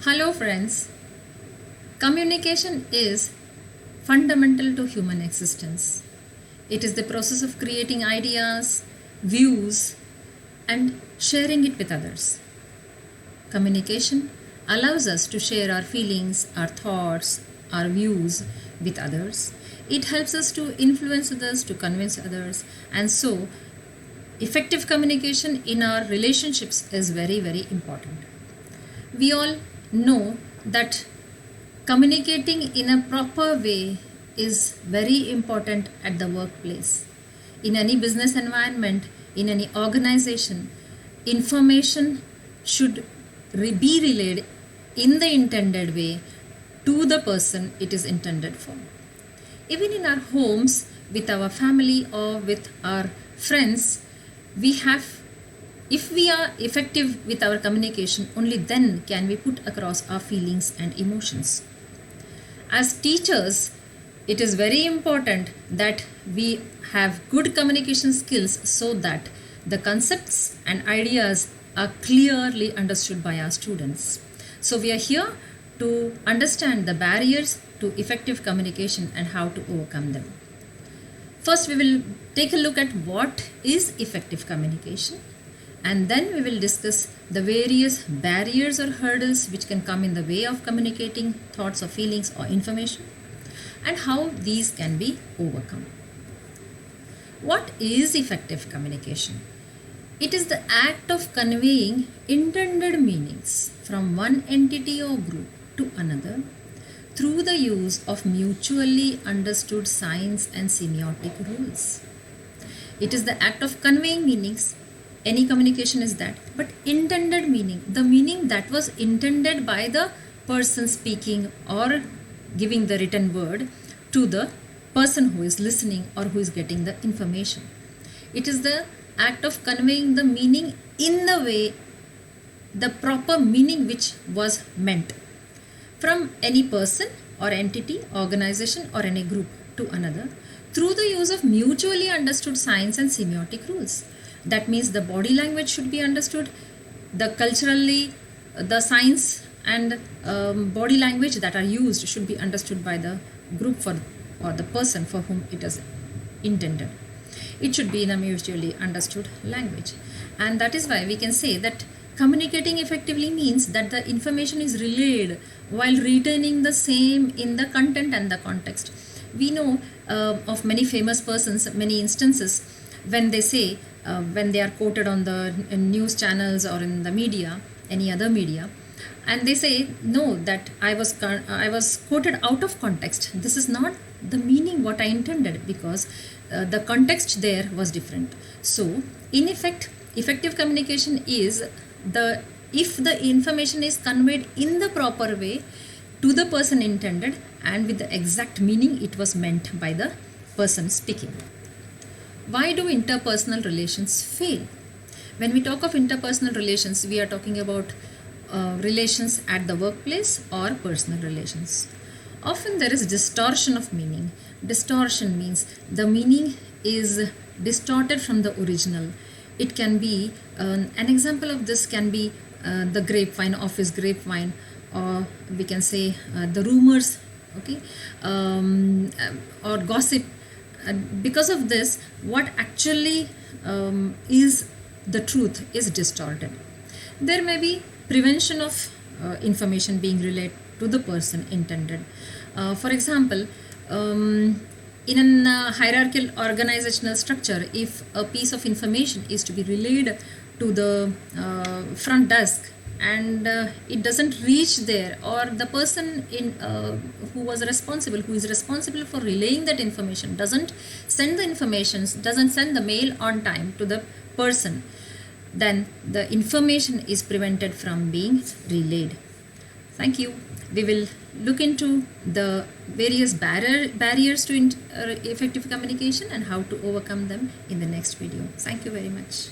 Hello, friends. Communication is fundamental to human existence. It is the process of creating ideas, views, and sharing it with others. Communication allows us to share our feelings, our thoughts, our views with others. It helps us to influence others, to convince others, and so effective communication in our relationships is very, very important. We all know that communicating in a proper way is very important at the workplace. In any business environment, in any organization, information should be relayed in the intended way to the person it is intended for. Even in our homes, with our family or with our friends, if we are effective with our communication, only then can we put across our feelings and emotions. As teachers, it is very important that we have good communication skills so that the concepts and ideas are clearly understood by our students. So we are here to understand the barriers to effective communication and how to overcome them. First, we will take a look at what is effective communication, and then we will discuss the various barriers or hurdles which can come in the way of communicating thoughts or feelings or information, and how these can be overcome. What is effective communication? It is the act of conveying intended meanings from one entity or group to another through the use of mutually understood signs and semiotic rules. It is the act of conveying meanings. Any communication is that, but intended meaning, the meaning that was intended by the person speaking or giving the written word to the person who is listening or who is getting the information. It is the act of conveying the meaning in the way, the proper meaning which was meant from any person or entity, organization or any group to another through the use of mutually understood signs and semiotic rules. That means the body language should be understood, the culturally, the signs and body language that are used should be understood by the group or the person for whom it is intended. It should be in a mutually understood language. And that is why we can say that communicating effectively means that the information is relayed while retaining the same in the content and the context. We know of many famous persons, many instances when they say, when they are quoted on the news channels or in the media, any other media, and they say, no, that I was quoted out of context. This is not the meaning what I intended, because the context there was different. So in effect, effective communication is if the information is conveyed in the proper way to the person intended and with the exact meaning it was meant by the person speaking. Why do interpersonal relations fail? When we talk of interpersonal relations, we are talking about relations at the workplace or personal relations. Often there is distortion of meaning. Distortion means the meaning is distorted from the original. It can be, an example of this can be the grapevine, office grapevine, or we can say the rumors, okay, or gossip. Because of this, what actually is the truth is distorted. There may be prevention of information being relayed to the person intended. For example, in a hierarchical organizational structure, if a piece of information is to be relayed to the front desk and it doesn't reach there, or the person who is responsible for relaying that information doesn't send the mail on time to the person, then the information is prevented from being relayed. Thank you. We will look into the various barriers to effective communication and how to overcome them in the next video. Thank you very much.